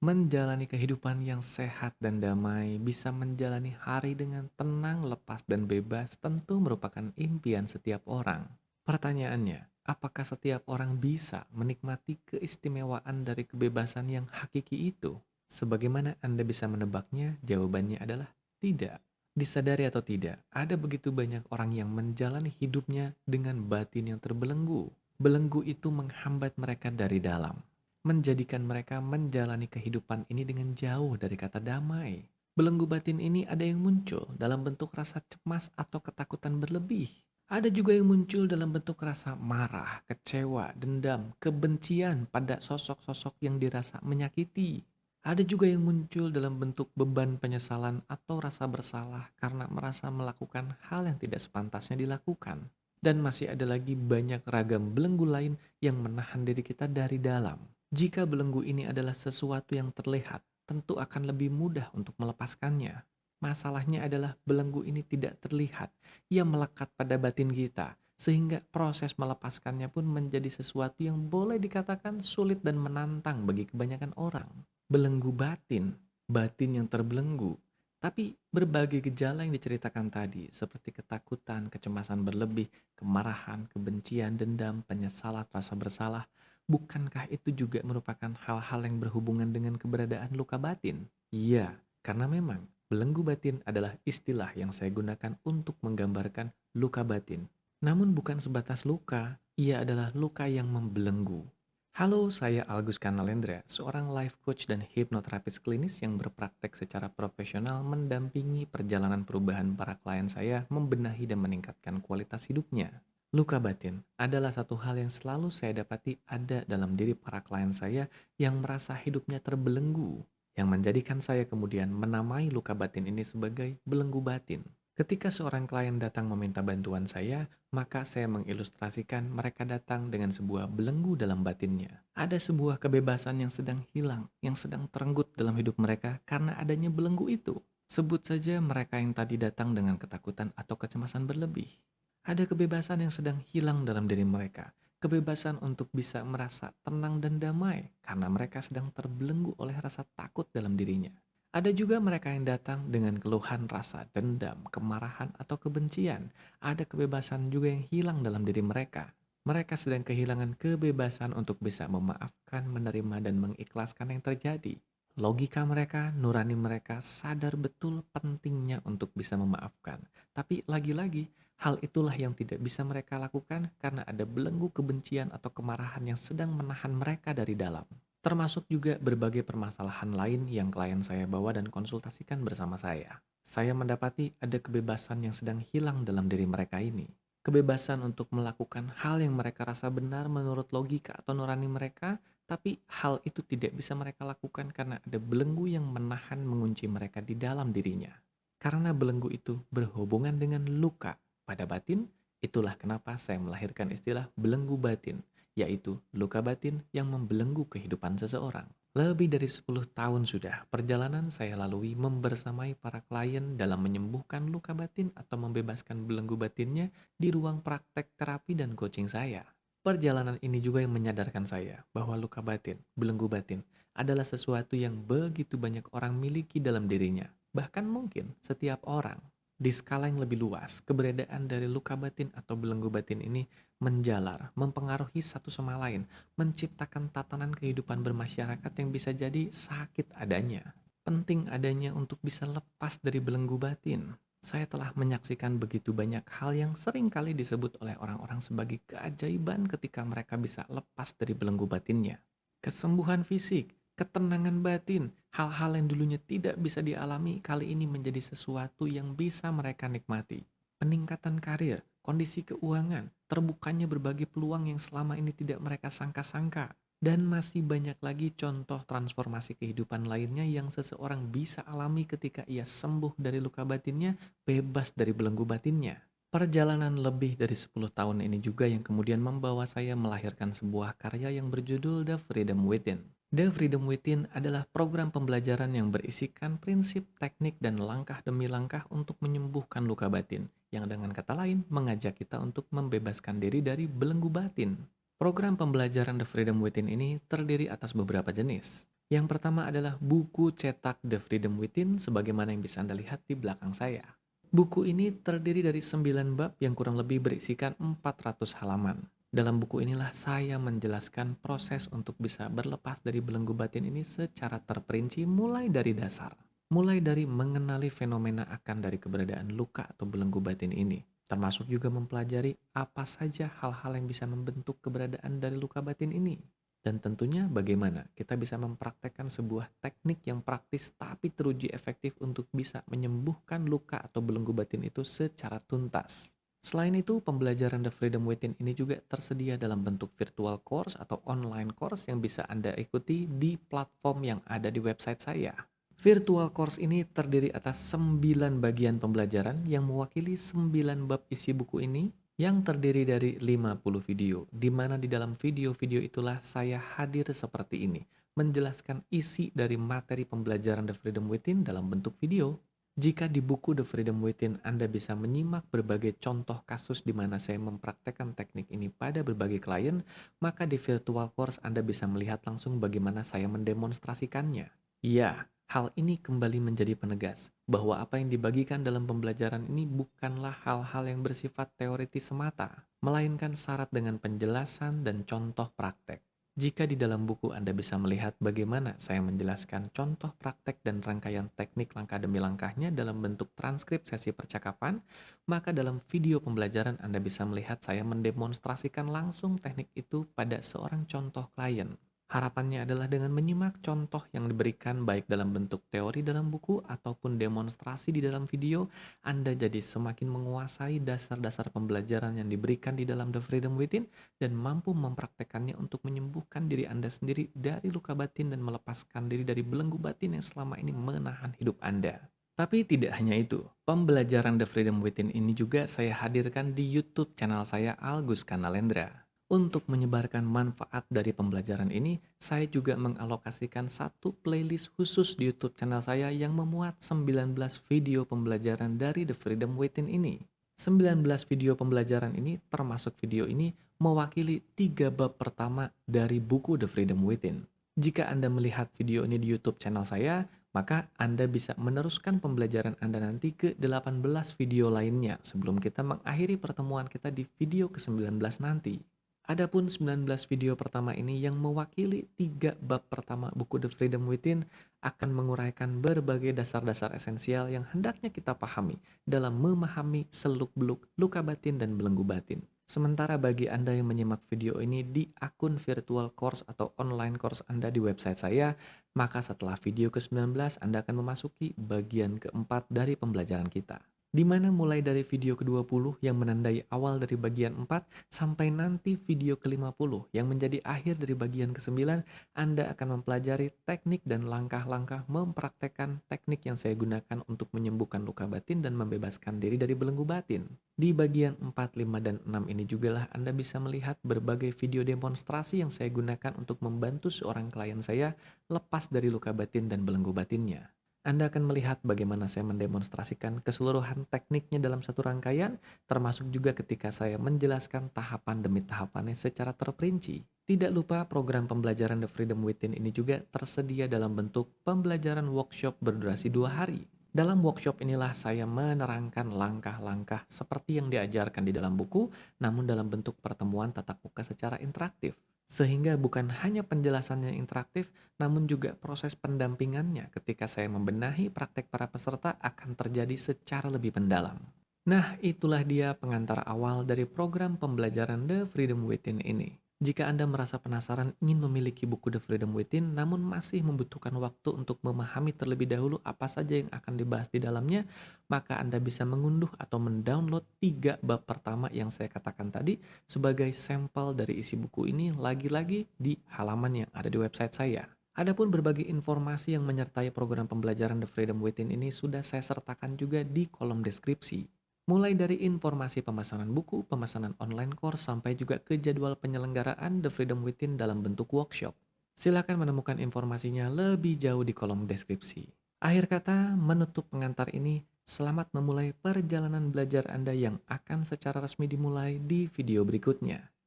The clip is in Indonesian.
Menjalani kehidupan yang sehat dan damai, bisa menjalani hari dengan tenang, lepas, dan bebas tentu merupakan impian setiap orang. Pertanyaannya, apakah setiap orang bisa menikmati keistimewaan dari kebebasan yang hakiki itu? Sebagaimana Anda bisa menebaknya, jawabannya adalah tidak. Disadari atau tidak, ada begitu banyak orang yang menjalani hidupnya dengan batin yang terbelenggu. Belenggu itu menghambat mereka dari dalam, menjadikan mereka menjalani kehidupan ini dengan jauh dari kata damai. Belenggu batin ini ada yang muncul dalam bentuk rasa cemas atau ketakutan berlebih. Ada juga yang muncul dalam bentuk rasa marah, kecewa, dendam, kebencian pada sosok-sosok yang dirasa menyakiti. Ada juga yang muncul dalam bentuk beban penyesalan atau rasa bersalah karena merasa melakukan hal yang tidak sepantasnya dilakukan. Dan masih ada lagi banyak ragam belenggu lain yang menahan diri kita dari dalam. Jika belenggu ini adalah sesuatu yang terlihat, tentu akan lebih mudah untuk melepaskannya. Masalahnya adalah belenggu ini tidak terlihat, ia melekat pada batin kita, sehingga proses melepaskannya pun menjadi sesuatu yang boleh dikatakan sulit dan menantang bagi kebanyakan orang. Belenggu batin, batin yang terbelenggu. Tapi berbagai gejala yang diceritakan tadi, seperti ketakutan, kecemasan berlebih, kemarahan, kebencian, dendam, penyesalan, rasa bersalah, bukankah itu juga merupakan hal-hal yang berhubungan dengan keberadaan luka batin? Iya, karena memang belenggu batin adalah istilah yang saya gunakan untuk menggambarkan luka batin. Namun bukan sebatas luka, ia adalah luka yang membelenggu. Halo, saya Algus Kanalendra, seorang life coach dan hipnoterapis klinis yang berpraktek secara profesional mendampingi perjalanan perubahan para klien saya membenahi dan meningkatkan kualitas hidupnya. Luka batin adalah satu hal yang selalu saya dapati ada dalam diri para klien saya yang merasa hidupnya terbelenggu, yang menjadikan saya kemudian menamai luka batin ini sebagai belenggu batin. Ketika seorang klien datang meminta bantuan saya, maka saya mengilustrasikan mereka datang dengan sebuah belenggu dalam batinnya. Ada sebuah kebebasan yang sedang hilang, yang sedang terenggut dalam hidup mereka karena adanya belenggu itu. Sebut saja mereka yang tadi datang dengan ketakutan atau kecemasan berlebih. Ada kebebasan yang sedang hilang dalam diri mereka. Kebebasan untuk bisa merasa tenang dan damai karena mereka sedang terbelenggu oleh rasa takut dalam dirinya. Ada juga mereka yang datang dengan keluhan rasa dendam, kemarahan, atau kebencian. Ada kebebasan juga yang hilang dalam diri mereka. Mereka sedang kehilangan kebebasan untuk bisa memaafkan, menerima, dan mengikhlaskan yang terjadi. Logika mereka, nurani mereka sadar betul pentingnya untuk bisa memaafkan. Tapi lagi-lagi, hal itulah yang tidak bisa mereka lakukan karena ada belenggu kebencian atau kemarahan yang sedang menahan mereka dari dalam. Termasuk juga berbagai permasalahan lain yang klien saya bawa dan konsultasikan bersama saya. Saya mendapati ada kebebasan yang sedang hilang dalam diri mereka ini. Kebebasan untuk melakukan hal yang mereka rasa benar menurut logika atau nurani mereka, tapi hal itu tidak bisa mereka lakukan karena ada belenggu yang menahan mengunci mereka di dalam dirinya. Karena belenggu itu berhubungan dengan luka pada batin, itulah kenapa saya melahirkan istilah belenggu batin, yaitu luka batin yang membelenggu kehidupan seseorang. Lebih dari 10 tahun sudah perjalanan saya lalui membersamai para klien dalam menyembuhkan luka batin atau membebaskan belenggu batinnya di ruang praktek terapi dan coaching saya. Perjalanan ini juga yang menyadarkan saya bahwa luka batin, belenggu batin, adalah sesuatu yang begitu banyak orang miliki dalam dirinya. Bahkan mungkin setiap orang. Di skala yang lebih luas, keberadaan dari luka batin atau belenggu batin ini menjalar, mempengaruhi satu sama lain, menciptakan tatanan kehidupan bermasyarakat yang bisa jadi sakit adanya. Penting adanya untuk bisa lepas dari belenggu batin. Saya telah menyaksikan begitu banyak hal yang sering kali disebut oleh orang-orang sebagai keajaiban ketika mereka bisa lepas dari belenggu batinnya. Kesembuhan fisik, ketenangan batin, hal-hal yang dulunya tidak bisa dialami kali ini menjadi sesuatu yang bisa mereka nikmati. Peningkatan karir, kondisi keuangan, terbukanya berbagai peluang yang selama ini tidak mereka sangka-sangka. Dan masih banyak lagi contoh transformasi kehidupan lainnya yang seseorang bisa alami ketika ia sembuh dari luka batinnya, bebas dari belenggu batinnya. Perjalanan lebih dari 10 tahun ini juga yang kemudian membawa saya melahirkan sebuah karya yang berjudul The Freedom Within. The Freedom Within adalah program pembelajaran yang berisikan prinsip, teknik, dan langkah demi langkah untuk menyembuhkan luka batin, yang dengan kata lain mengajak kita untuk membebaskan diri dari belenggu batin. Program pembelajaran The Freedom Within ini terdiri atas beberapa jenis. Yang pertama adalah buku cetak The Freedom Within sebagaimana yang bisa Anda lihat di belakang saya. Buku ini terdiri dari 9 bab yang kurang lebih berisikan 400 halaman. Dalam buku inilah saya menjelaskan proses untuk bisa berlepas dari belenggu batin ini secara terperinci mulai dari dasar. Mulai dari mengenali fenomena akan dari keberadaan luka atau belenggu batin ini. Termasuk juga mempelajari apa saja hal-hal yang bisa membentuk keberadaan dari luka batin ini. Dan tentunya bagaimana kita bisa mempraktekkan sebuah teknik yang praktis tapi teruji efektif untuk bisa menyembuhkan luka atau belenggu batin itu secara tuntas. Selain itu, pembelajaran The Freedom Within ini juga tersedia dalam bentuk virtual course atau online course yang bisa Anda ikuti di platform yang ada di website saya. Virtual course ini terdiri atas 9 bagian pembelajaran yang mewakili 9 bab isi buku ini yang terdiri dari 50 video, di mana di dalam video-video itulah saya hadir seperti ini, menjelaskan isi dari materi pembelajaran The Freedom Within dalam bentuk video. Jika di buku The Freedom Within Anda bisa menyimak berbagai contoh kasus di mana saya mempraktekkan teknik ini pada berbagai klien, maka di virtual course Anda bisa melihat langsung bagaimana saya mendemonstrasikannya. Ya, hal ini kembali menjadi penegas bahwa apa yang dibagikan dalam pembelajaran ini bukanlah hal-hal yang bersifat teoritis semata, melainkan syarat dengan penjelasan dan contoh praktek. Jika di dalam buku Anda bisa melihat bagaimana saya menjelaskan contoh praktek dan rangkaian teknik langkah demi langkahnya dalam bentuk transkrip sesi percakapan, maka dalam video pembelajaran Anda bisa melihat saya mendemonstrasikan langsung teknik itu pada seorang contoh klien. Harapannya adalah dengan menyimak contoh yang diberikan baik dalam bentuk teori dalam buku ataupun demonstrasi di dalam video, Anda jadi semakin menguasai dasar-dasar pembelajaran yang diberikan di dalam The Freedom Within dan mampu mempraktekannya untuk menyembuhkan diri Anda sendiri dari luka batin dan melepaskan diri dari belenggu batin yang selama ini menahan hidup Anda. Tapi tidak hanya itu, pembelajaran The Freedom Within ini juga saya hadirkan di YouTube channel saya Algus Kanalendra. Untuk menyebarkan manfaat dari pembelajaran ini, saya juga mengalokasikan satu playlist khusus di YouTube channel saya yang memuat 19 video pembelajaran dari The Freedom Within ini. 19 video pembelajaran ini termasuk video ini mewakili 3 bab pertama dari buku The Freedom Within. Jika Anda melihat video ini di YouTube channel saya, maka Anda bisa meneruskan pembelajaran Anda nanti ke 18 video lainnya sebelum kita mengakhiri pertemuan kita di video ke-19 nanti. Adapun 19 video pertama ini yang mewakili 3 bab pertama buku The Freedom Within akan menguraikan berbagai dasar-dasar esensial yang hendaknya kita pahami dalam memahami seluk-beluk luka batin dan belenggu batin. Sementara bagi Anda yang menyimak video ini di akun virtual course atau online course Anda di website saya, maka setelah video ke-19 Anda akan memasuki bagian keempat dari pembelajaran kita, di mana mulai dari video ke-20 yang menandai awal dari bagian 4 sampai nanti video ke-50 yang menjadi akhir dari bagian ke-9, Anda akan mempelajari teknik dan langkah-langkah mempraktekkan teknik yang saya gunakan untuk menyembuhkan luka batin dan membebaskan diri dari belenggu batin. Di bagian 4, 5, dan 6 ini jugalah Anda bisa melihat berbagai video demonstrasi yang saya gunakan untuk membantu seorang klien saya lepas dari luka batin dan belenggu batinnya. Anda akan melihat bagaimana saya mendemonstrasikan keseluruhan tekniknya dalam satu rangkaian, termasuk juga ketika saya menjelaskan tahapan demi tahapannya secara terperinci. Tidak lupa program pembelajaran The Freedom Within ini juga tersedia dalam bentuk pembelajaran workshop berdurasi 2 hari. Dalam workshop inilah saya menerangkan langkah-langkah seperti yang diajarkan di dalam buku, namun dalam bentuk pertemuan tatap muka secara interaktif. Sehingga bukan hanya penjelasannya interaktif, namun juga proses pendampingannya ketika saya membenahi praktek para peserta akan terjadi secara lebih mendalam. Nah, itulah dia pengantar awal dari program pembelajaran The Freedom Within ini. Jika Anda merasa penasaran ingin memiliki buku The Freedom Within namun masih membutuhkan waktu untuk memahami terlebih dahulu apa saja yang akan dibahas di dalamnya, maka Anda bisa mengunduh atau mendownload 3 bab pertama yang saya katakan tadi sebagai sampel dari isi buku ini lagi-lagi di halaman yang ada di website saya. Adapun berbagai informasi yang menyertai program pembelajaran The Freedom Within ini sudah saya sertakan juga di kolom deskripsi. Mulai dari informasi pemesanan buku, pemesanan online course, sampai juga ke jadwal penyelenggaraan The Freedom Within dalam bentuk workshop. Silakan menemukan informasinya lebih jauh di kolom deskripsi. Akhir kata, menutup pengantar ini, selamat memulai perjalanan belajar Anda yang akan secara resmi dimulai di video berikutnya.